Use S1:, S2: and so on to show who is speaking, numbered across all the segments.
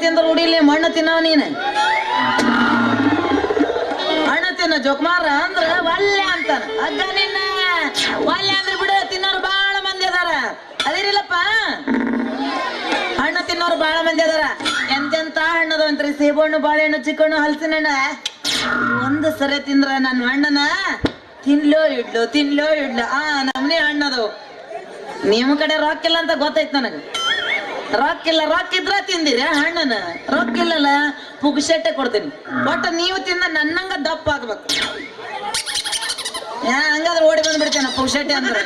S1: ತಿಂದ ರೂಢಿಲಿ ಮಣ್ಣು ತಿನ್ನವ ನೀನು ಹಣ್ಣು ತಿನ್ನ ಜೋಕುಮಾರ ಅಂದ್ರ ಒಲ್ಲೆ ಅಂತಾನ ಅಗ್ಗ ನಿನ್ನ ಒಲ್ಲೆ ಅಂದ್ರೆ ಬಿಡು ತಿನ್ನೋರು ಬಾಳ ಮಂದಿ ಅದಾರ ಅದಿರಿಲ್ಲಪ್ಪ ಹಣ್ಣು ತಿನ್ನೋರು ಬಾಳ ಮಂದಿ ಅದಾರ ಎಂತೆಂತ ಹಣ್ಣದು ಅಂತ್ರಿ ಸೇಬಣ್ಣು ಬಾಳೆಹಣ್ಣು ಚಿಕ್ಕಣ್ಣು ಹಲಸಿನ ಹಣ್ಣ ಒಂದು ಸರಿ ತಿಂದ್ರ ನನ್ನ ಹಣ್ಣನ ತಿನ್ಲೋ ಇಡ್ಲು ಆ ನಮ್ನೆ ಹಣ್ಣದು ನಿಮ್ಮ ಕಡೆ ರೊಕ್ಕಿಲ್ಲ ಅಂತ ಗೊತ್ತೈತ್ ನನಗ ರೊಕ್ಕ ಇದ್ರ ತಿಂದಿರ ಹಣ್ಣನ ರೊಕ್ಕ ಇಲ್ಲಲ್ಲ ಪುಗ್ಸೆಟ್ಟೆ ಕೊಡ್ತೀನಿ ಒಟ್ಟು ನೀವು ತಿಂದ ನನ್ನಂಗ ದಪ್ಪ ಆಗ್ಬೇಕು ಹಂಗಾದ್ರೆ ಓಡಿ ಬಂದ್ಬಿಡ್ತೇನೆ ಪುಗ್ಸೆಟ್ಟೆ ಅಂದ್ರೆ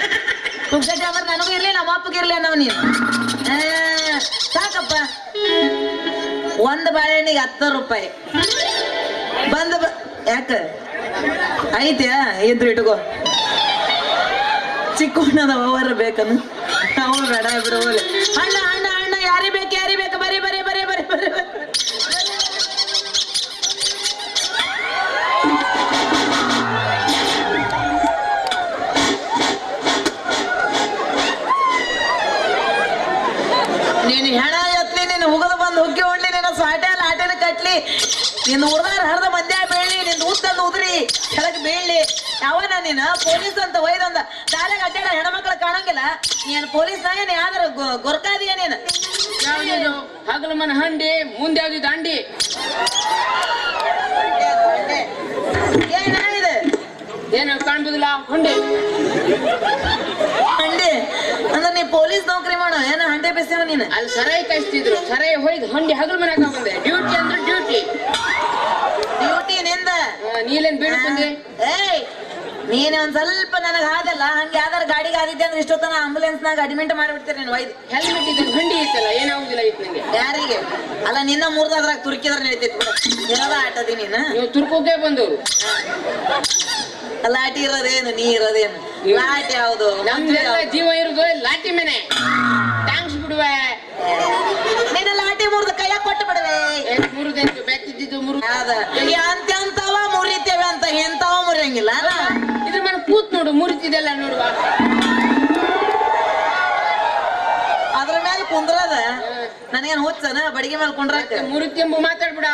S1: ನನಗೂ ಇರ್ಲಿ ನಮ್ಮ ಅಪ್ಪಗೆ ಇರ್ಲಿ ಅನ್ನೋ ನೀನು ಸಾಕಪ್ಪ ಒಂದು ಬಾಳೆಹಣ್ಣಿಗೆ 10 ರೂಪಾಯಿ ಯಾಕ ಐತ್ಯಾ ಇದ್ರು ಇಟ್ಕೋ ಚಿಕ್ಕಣ್ಣದ ಅವರ ಬೇಕನ್ನು ಅವ ಬೇಡ ಬಿಡು ಅಣ್ಣ ಯಾರಿ ಬೇಕು ಬರೀ ನೀನು ಹೆಣ ಎತ್ಲಿ ನೀನು ಉಗದು ಬಂದು ಹುಗ್ಗಿ ಹೊಡ್ಲಿ ನೀನು ಸಾಟೆ ಲಾಟೆನ ಕಟ್ಲಿ ನಿನ್ನ ಉರ್ದಾರ ಹರಿದ ಮಧ್ಯ ಬೀಳ್ಲಿ ನಿನ್ನ ಉತ್ತಂದು ಉದ್ರಿ ಕೆಳಗೆ ಬೀಳ್ಲಿ ಯಾವನ ನೀನು ಪೊಲೀಸ್ ಅಂತ ಒಯ್ದಂದ ಶಾಲೆಗೆ ಅಡ್ಡಾಡ ಹೆಣ್ಮಕ್ಳು ಕಾಣಂಗಿಲ್ಲ ನೀನು ಪೊಲೀಸ್ ಏನ್ ಯಾವ್ದಾರ ಗೊರ್ಕಾದಿಯ ನೀನು
S2: ಯಾವ್ದು ಹಗಲು ಮನ ಹಂಡಿ ಮುಂದೆ ಯಾವ್ದು ದಾಂಡಿ
S1: ಏನಾಗಿದೆ
S2: ಏನು ಕಾಣ್ಬೋದಿಲ್ಲ ಹಂಡಿ
S1: ಅಂದ್ರೆ ನೀ ಪೊಲೀಸ್ ನೌಕರಿ ಮಾಡೋ ಏನ ಹಂಡೆ ಬೇಸವ ನೀನು
S2: ಅಲ್ಲಿ ಸರಾಯಿ ಕಾಯಿಸ್ತಿದ್ರು ಸರಾಯಿ ಹೋಯ್ದು ಹಂಡಿ ಹಗಲು ಮನೆಯಾಗ ಬಂದೆ ಡ್ಯೂಟಿ ಅಂದ್ರೆ ಡ್ಯೂಟಿ
S1: ನಿಂದ
S2: ನೀಲೇನ್ ಬೀಳು ಬಂದೆ
S1: ಏಯ್ ನೀನ್ ಒಂದ್ ಸ್ವಲ್ಪ ನನಗ್ ಹಾದಲ್ಲ ಹಂಗೆ ಯಾವ್ದಾರ ಗಾಡಿಗೆ ಆದಿದ್ದೆ ಅಂದ್ರೆ ಇಷ್ಟೊತ್ತನ ಆಂಬುಲೆನ್ಸ್ ನಾಗ ಅಡ್ಮಿಟ್ ಮಾಡಿಬಿಡ್ತೀರಿ ನೀನು ಒಯ್ದು
S2: ಹೆಲ್ಮೆಟ್ ಇದೆ ಹಂಡಿ ಇತ್ತಲ್ಲ ಏನಾಗುದಿಲ್ಲ ಇತ್ತು ನಂಗೆ
S1: ಯಾರಿಗೆ ಅಲ್ಲ ನಿನ್ನ ಮೂರ್ದಾದ್ರಾಗ ತುರ್ಕಿದ್ರೆ ನಡೀತೈತಿ ಇರೋದ ಆಟದಿ ನೀನು
S2: ನೀವು ತುರ್ಕೋಕೆ ಬಂದವರು
S1: ಲಾಟಿ ಇರೋದೇನು ನೀ ಇರೋದೇನು ಲಾಟಿ ಯಾವ್ದು
S2: ನಮ್ದೆಲ್ಲ ಜೀವ ಇರುದು ಲಾಟಿ ಮನೆ ಟ್ಯಾಂಕ್ಸ್ ಬಿಡುವೆ
S1: ನೀನು ಲಾಟಿ ಮುರಿದ ಕೈಯಾಗ ಕೊಟ್ಟು ಬಿಡುವೆ
S2: ಮುರಿದೆಂಟು ಬೆತ್ತಿದ್ದು
S1: ಅಂತವ ಮುರಿತೇವೆ ಅಂತ ಎಂತವ ಮುರಿಯಂಗಿಲ್ಲ
S2: ಇದ್ರ ಮೇಲೆ ಕೂತ್ ನೋಡು ಮುರಿತಿದೆಲ್ಲ ನೋಡುವ
S1: ಅದ್ರ ಮೇಲೆ ಕುಂದ್ರದ ನನಗೇನು ಹುಚ್ಚನ ಬಡಿಗೆ ಮೇಲೆ ಕುಂಡ್ರಕ್ಕೆ
S2: ಮುರಿತೆಂಬು ಮಾತಾಡ್ಬಿಡ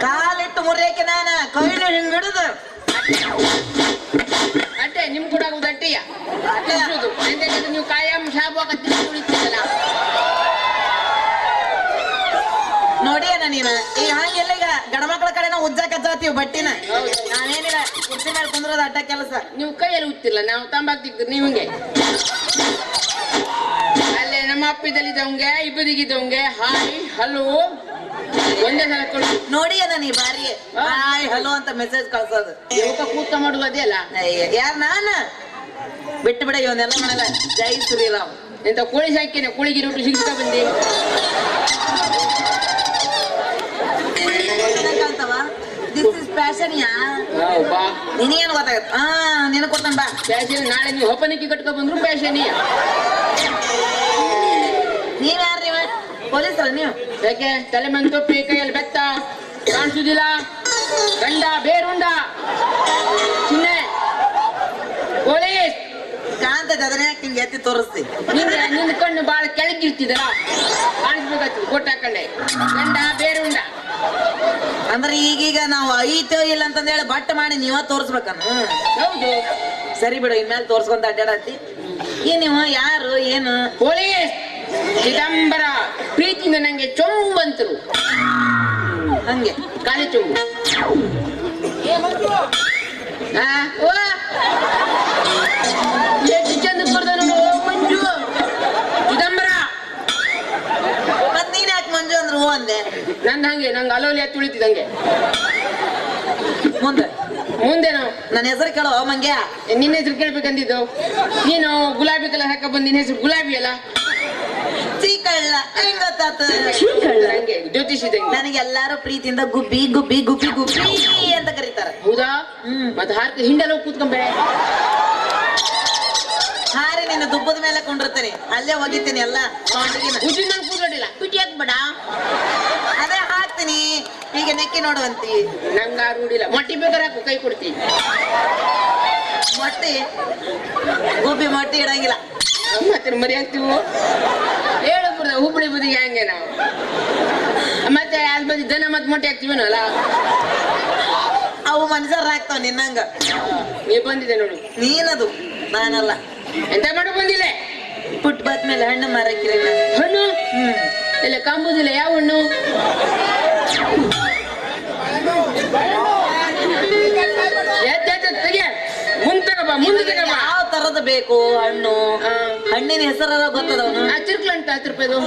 S1: ಕಾಲಿಟ್ಟು ಮುರಿಯಕ್ಕೆ ನಾನ ಕೈಲು ಹಿಂಗ್ ಹಿಡುದು
S2: ಅಟ್ಟೆ ನಿಮ್ ಕೂಡ ಆಗುದು ಅಟ್ಟೆಯ ನೀವು ಕಾಯಂ ಶಾಬು ಉಳಿತಿದ್ದಲ್ಲ
S1: ನೋಡಿ ಅಣ್ಣ ನೀನ ಈಗ ಹಂಗೆಲ್ಲ ಈಗ ಗಣಮಕ್ಳ ಕಡೆ ನಾವು ಉಜ್ಜ ಕಚ್ಚಾತೀವಿ ಬಟ್ಟಿನ ನಾನೇನಿಲ್ಲ ಕುರ್ಚಿ ಮೇಲೆ ಕುಂದ್ರದ ಅಡ್ಡ ಕೆಲಸ
S2: ನೀವು ಕೈಯಲ್ಲಿ ಉತ್ತಿಲ್ಲ ನಾವು ತಂಬಾಕ್ತಿದ್ವಿ ನೀವು ಹಿಂಗೆ ಅಲ್ಲೇ ನಮ್ಮ ಅಪ್ಪಿದಲ್ಲಿದ್ದವಂಗೆ ಇಬ್ಬರಿಗಿದ್ದವಂಗೆ ಹಾಯ್ ಹಲೋ ಒಂದೇ ಸಲ ಕಳ್ಸು
S1: ನೋಡಿ ಅಣ್ಣ ನೀ ಬಾರಿ ಹಾಯ್ ಹಲೋ ಅಂತ ಮೆಸೇಜ್ ಕಳ್ಸೋದು
S2: ಕೂತ ಮಾಡುದು ಅದೇ ಅಲ್ಲ
S1: ಯಾರ ನಾನ ಬಿಟ್ಟು ಬಿಡ ಇವನ್ನೆಲ್ಲ ಮಾಡಲ್ಲ ಜೈ ಶ್ರೀರಾಮ್
S2: ಎಂತ ಕೋಳಿ ಸಾಕಿನ ಕೋಳಿಗೆ ರೊಟ್ಟಿ ಸಿಗ್ತಾ ಬಂದಿ
S1: ದಿಸ್ ಇಸ್ ಪ್ಯಾಷನ್ ಯಾ ನಿನಗೇನು ಗೊತ್ತಾಗತ್ತ ನಿನಗೆ ಕೊಡ್ತಾನ ಬಾ
S2: ಪ್ಯಾಷನ್ ನಾಳೆ ನೀವು ಹೊಪ್ಪನಿಕ್ಕಿ ಕಟ್ಕೊ ಬಂದ್ರು ಪ್ಯಾಷನ್
S1: ನೀವ್ ಯಾರು ನೀವು ಪೊಲೀಸರ ನೀವು
S2: ಯಾಕೆ ತಲೆ ಮನ್ ತೊಪ್ಪಿ ಕೈಯಲ್ಲಿ ಬೆತ್ತ ಕಾಣಿಸುದಿಲ್ಲ ಗಂಡ ಬೇರುಂಡ ಚಿನ್ನೆ ಪೊಲೀಸ್
S1: ಕಾಂತದ ಅದನ್ನ ಯಾಕೆ ಹಿಂಗೆ ಎತ್ತಿ ತೋರಿಸ್ತಿ
S2: ನಿನ್ನ ಕಣ್ಣು ಬಾಳ ಕೆಳಗಿರ್ತಿದಲ್ಲ ಕಾಣಿಸ್ಬೇಕಾಗ್ತದೆ ಕೊಟ್ಟ ಹಾಕೊಂಡೆ ಗಂಡ ಬೇರುಂಡ
S1: ಅಂದ್ರೆ ಈಗೀಗ ನಾವು ಐತೋ ಇಲ್ಲ ಅಂತಂದ ಹೇಳಿ ಬಟ್ ಮಾಡಿ ನೀವ ತೋರ್ಸ್ಬೇಕನ್ನ
S2: ಹೌದು
S1: ಸರಿ ಬಿಡು ಇನ್ಮೇಲೆ ತೋರ್ಸ್ಕೊಂತ ಅಡ್ಡಾಡತ್ತಿ ಈ ನೀವು ಯಾರು ಏನು
S2: ಪೊಲೀಸ್ ಚಿದಂಬರ ಪ್ರೀತಿಯಿಂದ ನಂಗೆ ಚೊಂಬಂತರು
S1: ಹಂಗೆ
S2: ಖಾಲಿ ಚೊಂಬು ಎಷ್ಟು ಚಂದ ಕೊಡ್ದ ನೋಡು ಮಂಜು ಚಿದಂಬರ
S1: ಮತ್ ನೀನ್ ಯಾಕೆ ಮಂಜು ಅಂದ್ರೆ ಹೂ ಅಂದೆ
S2: ನಂದು ಹಂಗೆ ನಂಗೆ ಅಲೋಲಿ ಹತ್ತಿ ಉಳಿತಿದಂಗೆ ಮುಂದೆ ನಾವು
S1: ನನ್ನ ಹೆಸರು ಕೇಳೋ ಮಂಗ್ಯ
S2: ನಿನ್ನ ಹೆಸರು ಕೇಳ್ಬೇಕಂದಿದ್ದು ನೀನು ಗುಲಾಬಿ ಕಲರ್ ಹಾಕ ಬಂದ್ ನಿನ್ನ ಹೆಸರು ಗುಲಾಬಿ ಅಲ್ಲ
S1: ಚೀಕಳ್ಳ ಹೆಂಗ್ ಗೊತ್ತಾತ
S2: ಹಂಗೆ ಜ್ಯೋತಿಷಿದಂಗೆ
S1: ನನಗೆ ಎಲ್ಲಾರು ಪ್ರೀತಿಯಿಂದ ಗುಬ್ಬಿ ಗುಬ್ಬಿ ಗುಬ್ಬಿ ಗುಬ್ಬಿ ಅಂತ ಕರೀತಾರೆ
S2: ಹೌದಾ ಮತ್ತೆ ಹಾರ್ಕ ಹಿಂಡೆಲ್ಲ ಕೂತ್ಕೊಂಬೆ
S1: ಹಾರಿ ನಿನ್ನ ದುಬ್ಬದ ಮೇಲೆ ಕೊಂಡಿರ್ತೇನೆ ಅಲ್ಲೇ ಹೋಗಿದ್ದೀನಿ ಎಲ್ಲ
S2: ಉಜ್ಜಿನ ನಂಗೆ ಕೂತ್ಕೊಂಡಿಲ್ಲ ಕುಟಿ ಹಾಕ್ಬೇಡ
S1: ಅದೇ ಹಾಕ್ತೀನಿ ಈಗ ನೆಕ್ಕಿ ನೋಡುವಂತಿ
S2: ನಂಗ ರೂಢಿಲ್ಲ ಮೊಟ್ಟಿ ಬೇಕಾದ್ರೆ ಹಾಕು ಕೈ ಕೊಡ್ತೀನಿ
S1: ಮೊಟ್ಟಿ ಗುಬ್ಬಿ ಮೊಟ್ಟಿ ಇಡಂಗಿಲ್ಲ
S2: ಮತ್ತೆ ಮರಿ ಹಾಕ್ತೀವಿ ಹೇಳಬ್ರದ ಹುಬ್ಬಳ್ಳಿ ಬದಿಗೆ ಹಂಗೆ ನಾವು ಮತ್ತೆ ಅಲ್ಲಿ ಬದಿ ದನ ಮತ್ತೆ ಮೊಟ್ಟೆ ಹಾಕ್ತೀವನಲ್ಲ
S1: ಅವು ಮನುಷ್ಯರ ಆಗ್ತಾವ ನಿನ್ನಂಗ.
S2: ನೀ ಬಂದಿದೆ ನೋಡು.
S1: ನೀನದು ನಾನಲ್ಲ.
S2: ಎಂತ ಮಾಡು ಬಂದಿಲ್ಲ.
S1: ಪುಟ್ ಬತ್ ಮೇಲೆ ಹಣ್ಣು ಮಾರಕ್ಕಿರ
S2: ಹಣ್ಣು ಇಲ್ಲ ಕಾಂಬುದಿಲ್ಲ. ಯಾವ ಹಣ್ಣು? ತೆಗೆ ಮುಂದೆ ಬಾ, ಮುಂದೆ ತೆಗೆ ಬಾ.
S1: ಯಾವ ತರದ ಬೇಕು ಹಣ್ಣು? ಹಣ್ಣಿನ ಹೆಸರ ಗೊತ್ತದವನು?
S2: ಚಿರ್ಕ್ಲ ಅಂತ 10 ರೂಪಾಯಿದು.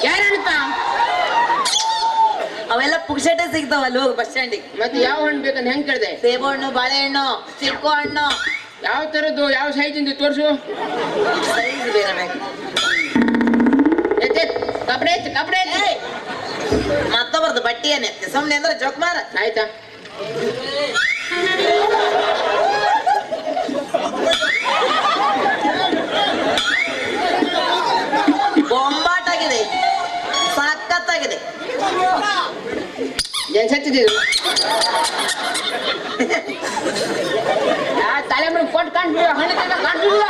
S2: ಯಾರಂತ?
S1: ಅವೆಲ್ಲ ಪುಕ್ಷಟೆ ಸಿಗ್ತಾವ ಅಲ್ಲಿ ಹೋಗಿ ಬಸ್ ಸ್ಟ್ಯಾಂಡಿಗೆ.
S2: ಮತ್ತೆ ಯಾವ ಹಣ್ಣು ಬೇಕಂತ ಹೆಂಗ್ ಕೇಳ್ದೆ?
S1: ಸೇಬು ಹಣ್ಣು, ಬಾಳೆಹಣ್ಣು, ಚಿಕ್ಕು ಹಣ್ಣು.
S2: ಯಾವ ತರದ್ದು, ಯಾವ ಸೈಜ್ ಇಂದ ತೋರ್ಸು.
S1: ಸೈಜ್ ಬೇರೆ ಬೇಕು.
S2: ಕಪಡೆ ಐತಿ, ಕಪಡೆ ಐತಿ.
S1: ಮತ್ತೊಬ್ಬರದು ಬಟ್ಟಿ ಏನೆತ್ತಿ ಸುಮ್ನೆ ಅಂದ್ರೆ ಜೋಕ್ ಮಾರ.
S2: ಆಯ್ತಾ?
S1: ಬೊಂಬಾಟಾಗಿದೆ, ಸಖತ್ತಾಗಿದೆ.
S2: ಏನ್ ಸತ್ತಿದ್ದು? ತಲೆ ಮೇಲೆ ಕೊಟ್ಟು ಕಾಣ್ಬಿಡ, ಹಣ್ಣು ಕಾಣ್ಬಿಡ.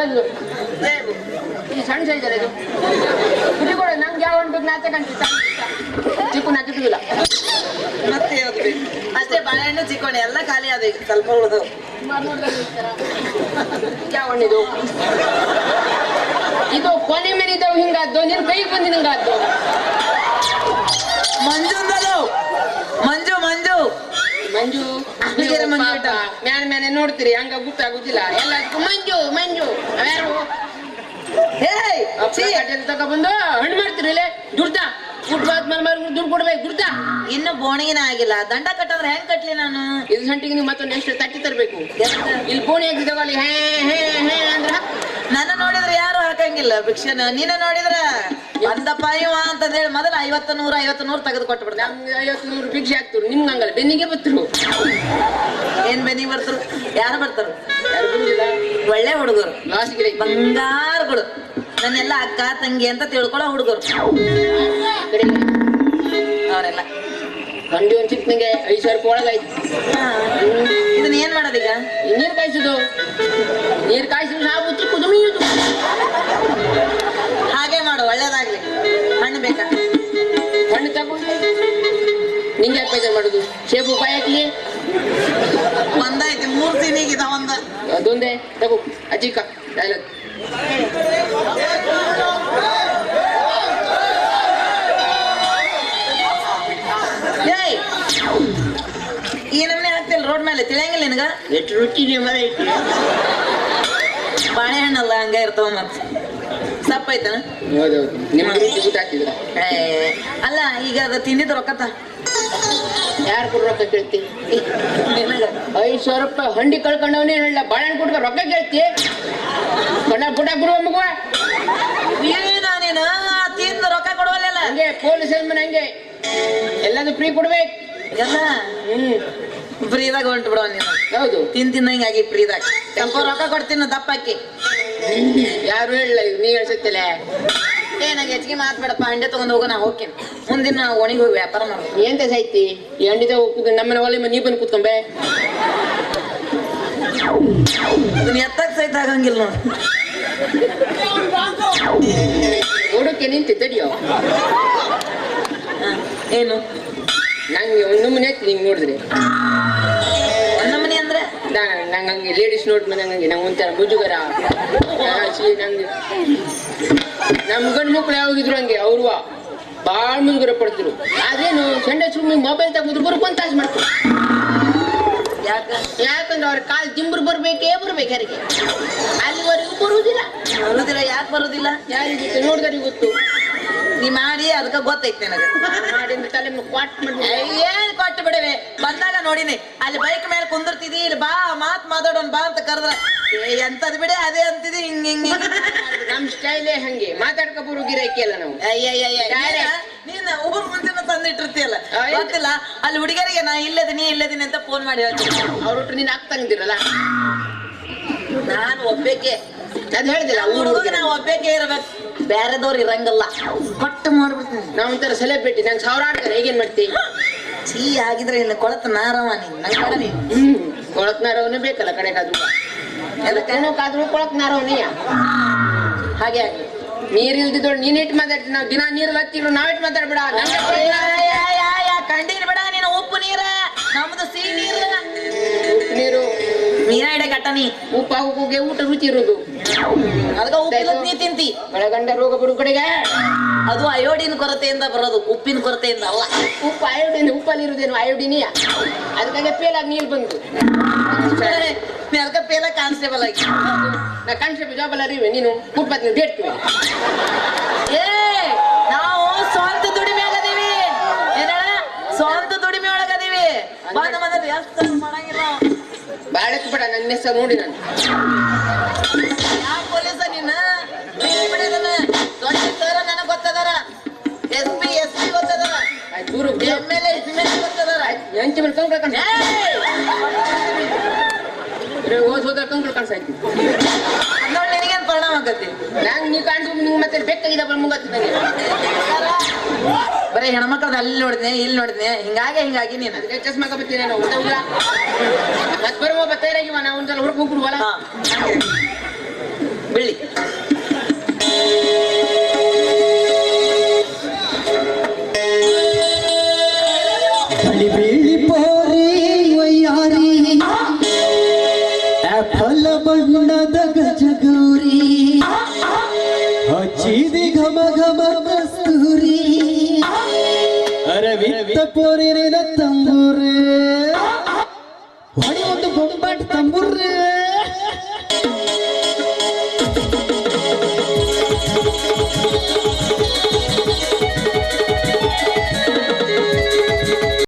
S2: ಏನು ಈ ಸಣ್ಣ ಸೈಜ್ ಅಲ್ಲ ಇದು? ಕುಡಿಗಳು ನಂಗೆ ಯಾವ ಹಣ್ಣು ಬೇಕು ನಾಚೆ ಕಾಣ್ತಿದ್ದ. ಚಿಕ್ಕು ನಾಕಿದ್ದಿಲ್ಲ.
S1: ಮತ್ತೆ ಯಾವ್ದು ಬೇಕು? ಅಷ್ಟೇ ಬಾಳೆಹಣ್ಣು ಚಿಕ್ಕೋಣೆ ಎಲ್ಲ ಖಾಲಿ ಆದ ಈಗ ಸ್ವಲ್ಪ ಉಳಿದು.
S2: ಯಾವ ಹಣ್ಣಿದು? ಇದು ಕೊನೆ ಮನೆದವು ಹಿಂಗಾದ್ದು, ನಿನ್ ಕೈಗೆ ಬಂದಿ ಹಿಂಗಾದ್ದು.
S1: ಮಂಜುಂದಲು ಮಂಜು ಮಂಜು
S2: ಮಂಜು
S1: ಹುಡುಗಿಯರ ಮಂಜು ಇಟ್ಟ.
S2: ಮ್ಯಾನೆ ನೋಡ್ತೀರಿ, ಹಂಗ ಗೊತ್ತಾಗುದಿಲ್ಲ ಎಲ್ಲದಕ್ಕೂ ಮಂಜು ಮಂಜು. ಯಾರು ತಗೊಬಂದು ಹಣ್ಣು ಮಾಡ್ತೀರಿ ಇಲ್ಲೇ ದುಡ್ಡ ಊಟವಾದ್ಮೇಲೆ ದುಡ್ಡು ಕೊಡ್ಬೇಕು. ದುಡ್ಡ
S1: ಇನ್ನು ಬೋಣಿಗಿನ ಆಗಿಲ್ಲ. ದಂಡ ಕಟ್ಟಂದ್ರೆ ಹೆಂಗ್ ಕಟ್ಲಿ ನಾನು?
S2: ಇದು ಸಂಟಿಗೆ ನೀವು ಮತ್ತೊಂದು ಎಷ್ಟು ತಟ್ಟಿ ತರಬೇಕು. ಇಲ್ಲಿ ಬೋಣಿ ಹಾಕಿದವಲ್ಲಿ ಹೇ ಹೇ ಹೇ ಅಂದ್ರ
S1: ನನ್ನ ನೋಡಿದ್ರೆ ಯಾರು ಹಾಕಂಗಿಲ್ಲ ಭಿಕ್ಷನ. ನೀನ ನೋಡಿದ್ರ ಒಂದಪ್ಪ ಇವ ಅಂತ ಹೇಳಿ ಮೊದಲ 50 100 ತೆಗೆದು ಕೊಟ್ಟು ಬಿಡ್ತ.
S2: ನಮ್ಗೆ 50 100 ಭಿಕ್ಷೆ ಹಾಕ್ತರು, ನಿಮ್ಗೆ ಹಂಗಲ್ಲ ಬೆನ್ನಿಗೆ ಬತ್ತರು.
S1: ಏನ್ ಬೆನ್ನಿಗೆ ಬರ್ತರು? ಯಾರು ಬರ್ತಾರು?
S2: ಯಾರು ಬರುದಿಲ್ಲ.
S1: ಒಳ್ಳೆ ಹುಡುಗರು,
S2: ಲಾಸ್ಟ್ಗೆ
S1: ಬಂಗಾರಗಳು, ನನ್ನೆಲ್ಲ ಅಕ್ಕ ತಂಗಿ ಅಂತ ತಿಳ್ಕೊಳ್ಳೋ ಹುಡುಗರು ಅವರೆಲ್ಲ.
S2: ಗಂಡಿ ಒಂದ್ ಚಿಕ್ಕ ನಂಗೆ 5,000 ರೂಪಾಯಿ ಒಳಗಾಯ್ತು.
S1: ಇದನ್ನ ಏನ್ ಮಾಡೋದೀಗ?
S2: ನೀರ್ ಕಾಯಿಸುದು, ನೀರ್ ಕಾಯಿಸಿದ್ರು ನಾವು ಚಿಕ್ಕದು ಮೀಯುದು.
S1: ಹಾಗೆ ಮಾಡು, ಒಳ್ಳೇದಾಗ್ಲಿ. ಹಣ್ಣು ಬೇಕಾ?
S2: ಹಣ್ಣು ತಗೊಂಡು ನಿಂಗೆ ಯಾಕೆ ಬೇಜಾರು ಮಾಡುದು? ಸೇಬು ಕಾಯಿ ಹಾಕ್ಲಿ.
S1: ಒಂದೈತಿ 3 ದಿನಿಗಿದ ಒಂದ.
S2: ಅದೊಂದೇ ತಗೋ ಅಜ್ಜಿಕ ಡೈಲಾಗ್.
S1: ಈ ನಮ್ನೆ ಹಾಕ್ತಿಲ್ಲ ರೋಡ್ ಮೇಲೆ, ತಿಳಿಯಂಗಿಲ್ಲ ನಿನಗ?
S2: ಎಷ್ಟು ರುಚಿನೇ ಮರ ಇಟ್ಟು.
S1: ಬಾಳೆಹಣ್ಣಲ್ಲ ಹಂಗ ಇರ್ತಾವ ಮತ್ತೆ ಸಪ್ಪ ಐತನ.
S2: ಹೌದೌದು, ನಿಮ್ಗೆ ರುಚಿ ಗೊತ್ತಾಗ್ತಿದ್ರ.
S1: ಅಲ್ಲ ಈಗ ಅದು ತಿಂದಿದ್ದು ರೊಕ್ಕತ್ತ
S2: ಯಾರು ಕೊಡು ರೊಕ್ಕ ಕೇಳ್ತಿ? 5,000 ರೂಪಾಯಿ ಹಂಡಿ ಕಳ್ಕೊಂಡವನೇ ಹೇಳ. ಬಾಳೆಹಣ್ಣು ಕೊಟ್ಟ ರೊಕ್ಕ ಕೇಳ್ತಿ? ಕಣ್ಣ ಪುಟ ಬಿಡುವ ಮಗುವ.
S1: ನೀನು ತಿಂದು ರೊಕ್ಕ ಕೊಡುವಲ್ಲ.
S2: ಹಂಗೆ ಪೊಲೀಸ್ ಮನೆ ಹಂಗೆ ಎಲ್ಲದು ಫ್ರೀ ಕೊಡ್ಬೇಕು
S1: ಎಲ್ಲ. ಫ್ರೀದಾಗ ಹೊಂಟು ಬಿಡವ ನೀನು.
S2: ಹೌದು,
S1: ತಿಂದಂಗೆ ಆಗಿ ಫ್ರೀದಾಗ ಸ್ವಲ್ಪ ರೊಕ್ಕ ಕೊಡ್ತೀನಿ ದಪ್ಪಾಕಿ.
S2: ಯಾರು ಹೇಳ ನೀ ಹೇಳ್ಸತ್ತಿಲ್ಲ.
S1: ನಂಗೆ ಹೆಚ್ಚಿಗೆ ಮಾತ್ಬೇಡಪ್ಪ, ಹಂಡೆ ತಗೊಂಡ್ ಹೋಗೋ. ನಾ ಹೋಗ್ತೀನಿ ಮುಂದಿನ ಓಣಿಗೆ ಹೋಗಿ ವ್ಯಾಪಾರ ಮಾಡ್ತೀನಿ.
S2: ಎಂತ ಸೈತಿ ಈ ಹಂಡಿದ ಹೋಗ್ತದೆ. ನಮ್ಮನೆ ಒಲೆ ನೀ ಬಂದು ಕೂತ್ಕೊಂಬೆ.
S1: ಅದನ್ನ ಎತ್ತಕ್ ಸಹಿತ ಆಗಂಗಿಲ್ಲ ನೋಡು.
S2: ಓಡೋಕೆ ನಿಂತೆ ತಡಿಯೋ.
S1: ಏನು
S2: ನಂಗೆ ಒಂದು ಮನೆ ಐತಿ ನಿಂಗೆ ನೋಡಿದ್ರೆ.
S1: ನಮ್ಮನೆ ಅಂದ್ರೆ
S2: ನಂಗೆ ಹಂಗೆ ಲೇಡೀಸ್ ನೋಡ್ ಮನೆ ಹಂಗೆ ನಂಗೆ ಒಂಥರ ಮುಜುಗರ. ನಂಗೆ ನಮ್ಮ ಗಂಡು ಮಕ್ಳು ಯಾವಾಗಿದ್ರು ಹಂಗೆ ಅವ್ರು ಭಾಳ ಮುಜುಗರ ಪಡ್ತಿರು. ಆದ್ರೇನು ಸಂಡೆ ಸುಮ್ಮನೆ ಮೊಬೈಲ್ ತಗೊಂಡ್ರು ಬರೋಕೆ ತಾಸು ಮಾಡ್ತಾರೆ. ಯಾಕಂದ್ರೆ ಅವ್ರ ಕಾಲು ದಿಂಬ್ರು ಬರ್ಬೇಕೇ ಬರ್ಬೇಕು ಯಾರಿಗೆ. ಅಲ್ಲಿವರೆಗೂ ಬರುವುದಿಲ್ಲ.
S1: ಯಾಕೆ ಬರುದಿಲ್ಲ?
S2: ಯಾರಿಗೆ ನೋಡಿದ್ರೆ ಗೊತ್ತು.
S1: ನೀ ಮಾಡಿ ಅದಕ್ಕೆ ಗೊತ್ತೈತಿ ನನಗೆ.
S2: ಮಾಡಿದ್ರೆ ತಲೆ ಕ್ವಾಟ್ ಮಾಡಿ
S1: ಏನ್ ಕೊಟ್ಟು ಬಿಡವೆ. ಬಂದಾಗ ನೋಡಿನಿ ಅಲ್ಲಿ ಬೈಕ್ ಮೇಲೆ ಕುಂದಿರ್ತಿದಿ, ಇಲ್ಲಿ ಬಾ ಮಾತಾಡೋನ್ ಬಾ ಅಂತ ಕರೆದ್ರ ಎಂತದ್ ಬಿಡೆ ಅದೇ ಅಂತಿದಿ. ಹಿಂಗ್
S2: ನಮ್ ಸ್ಟೈಲೇ ಹಂಗೆ ಮಾತಾಡ್ಕೊ ಬರೋ ಗಿರಾಕಿ ಅಲ್ಲ ನಾವು.
S1: ನೀನ್ ಊರ್ ಮುಂಚೆನ ತಂದಿಟ್ಟಿರ್ತೀಯಲ್ಲ ಗೊತ್ತಿಲ್ಲ. ಅಲ್ಲಿ ಹುಡುಗರಿಗೆ ನಾ ಇಲ್ಲದಿನಿ ಅಂತ ಫೋನ್ ಮಾಡಿ ಹೇಳ್ತೀನಿ.
S2: ಅವ್ರೊಟ್ರು ನೀನ್ ಆಗ್ತಂಗಿರಲ್ಲ.
S1: ನಾನು ಒಬ್ಬೇಕೆ
S2: ಅದ್ ಹೇಳಿದಿಲ್ಲ,
S1: ಊರಿಗೆ ನಾವು ಒಬ್ಬೇಕೆ ಇರ್ಬೇಕು, ಬೇರೆದವ್ರು ಇರಂಗಲ್ಲ. ಕೊಟ್ಟು ಮಾಡ್ಬಿಡ್ತೀನಿ.
S2: ನಾವ್ ಒಂಥರ ಸೆಲೆಬ್ರಿಟಿ. ನಂಗೆ 1000 ಆಡ್ತಾರೆ, ಹೇಗೇನ್ ಮಾಡ್ತೀವಿ?
S1: ಚೀ ಆಗಿದ್ರೆ ಇಲ್ಲ ಕೊಳತ ನಾರವ ನೀನ್ ನನ್ ಕಡೆ.
S2: ಕೊಳತ್ನಾರವನ್ನೇ ಬೇಕಲ್ಲ ಕಡೆಗಾದ್ರು. ಕಾದ್ರು ಕೊಳಕ್ ನಾರೋ ನೀ ಹಾಗೆ ಆಗಿ ನೀರ್ ಇಲ್ದಿದ್ದೋಳು ನೀನ್ ಇಟ್ಟು ಮಾತಾಡ್ತೀನಿ ನಾವು ದಿನ ನೀರಲ್ಲಿ ಹತ್ತಿದ್ರು ನಾವಿಟ್ಟು ಮಾತಾಡ್ಬೇಡ
S1: ಕಂಡಿನ ಬಿಡ ನೀನು ಉಪ್ಪು ನೀರ ನಮ್ದು ಸಿಹಿ ನೀರು
S2: ಉಪ್ಪು ನೀರು
S1: ನೀರ ಇಡ ಕಟ್ಟನಿ
S2: ಉಪ್ಪ ಉಪ್ಪಿಗೆ ಊಟ ರುಚಿ ಇರುದು
S1: ಅದಕ್ಕ ಉಪ್ಪಿಲ್ಲ ನೀ ತಿಂತಿ
S2: ಒಳಗಂಡ ರೋಗ ಬಿಡು ಕಡೆಗೆ
S1: ಅದು ಅಯೋಡಿನ್ ಕೊರತೆಯಿಂದ ಬರೋದು ಉಪ್ಪಿನ ಕೊರತೆಯಿಂದ ಅಲ್ಲ
S2: ಉಪ್ಪು ಅಯೋಡಿನ್ ಉಪ್ಪಲ್ಲಿ ಇರುದೇನು ಅಯೋಡಿನಿಯ ಅದಕ್ಕಾಗಿ ಪೇಲಾಗಿ ನೀರು ಬಂತು
S1: ಅದಕ್ಕೆ ಪೇಲ ಕಾನ್ಸ್ಟೇಬಲ್ ಆಗಿ
S2: ನಾ ಕಾನ್ಸ್ಟೇಬಲ್ ಜಾಬ್ ಅಲ್ಲ ಅರಿವೆ ನೀನು ಫುಟ್ಪಾತ್ ನೀವು ಡೇಟ್ತೀವಿ
S1: ಏ ನಾವು ಸ್ವಂತ ದುಡಿಮೆ ಆಗದೀವಿ ಏನ ಸ್ವಂತ ದುಡಿಮೆ ಒಳಗದೀವಿ ಬಂದ ಬಂದ ವ್ಯವಸ್ಥೆ ಮಾಡಂಗಿಲ್ಲ
S2: ಬಾಳಕ್ಕೆ ಬೇಡ ನನ್ನ ಹೆಸರು ನೋಡಿ ನಾನು
S1: ಯಾವ ಪೊಲೀಸ ನೀನು ಬಿಡಿದನ ದೊಡ್ಡ ಸರ್ ನನಗೆ ಗೊತ್ತದಾರ ಎಸ್ ಪಿ ಗೊತ್ತದಾರ
S2: ದೂರ
S1: ಎಮ್ಎಲ್ಎ ಗೊತ್ತದಾರ
S2: ಹೆಂಚಿ ಮೇಲೆ ಕಂಕಳ ಕಾಣಿಸ ಓದೋದ ಕಂಕಳ ಕಾಣಿಸಾಯ್ತು
S1: ನೋಡಿ ನಿನಗೇನು ಪರಿಣಾಮ ಆಗತ್ತೆ
S2: ನಂಗೆ ನೀ ಕಾಣಿಸು ನಿಂಗೆ ಮತ್ತೆ ಬೇಕಾಗಿದ್ದ ಮುಂಗತ್ತಿ ನನಗೆ
S1: ಬರೀ ಹೆಣ್ಮಕ್ಳದ ಅಲ್ಲಿ ನೋಡಿದ್ನೆ ಇಲ್ಲಿ ನೋಡಿದ್ನೆ ಹಿಂಗಾಗಿ ನೀನು
S2: ಅದಕ್ಕೆ ಚಸ್ಮಾಕ ಬರ್ತೀನಿ ನಾನು ಗೊತ್ತಾಗಿಲ್ಲ ಮತ್ತೆ ಬರುವ ತಯಾರಾಗಿವ ನಾವು ಒಂದ್ಸಲ ಹೊರಗೆ ಹೋಗ್ಬಿಡುವಲ್ಲ
S1: ಬಿಳಿ
S3: ಬೀಳಿ ಪೋರಿ ವಯ್ಯಾರಿ ಆಪಲ್ ಬಣ್ಣದ ಗಜಗೌರಿ ಹಚ್ಚಿದಿ ಘಮ ಘಮ ಕಸ್ತೂರಿ ಅರವಿತ್ತ ಪೋರಿನ ತಂಬೂರೆ ಹೊಡಿ ಒಂದು ಬೊಂಬಾಟ್ ತಂಬೂರೆ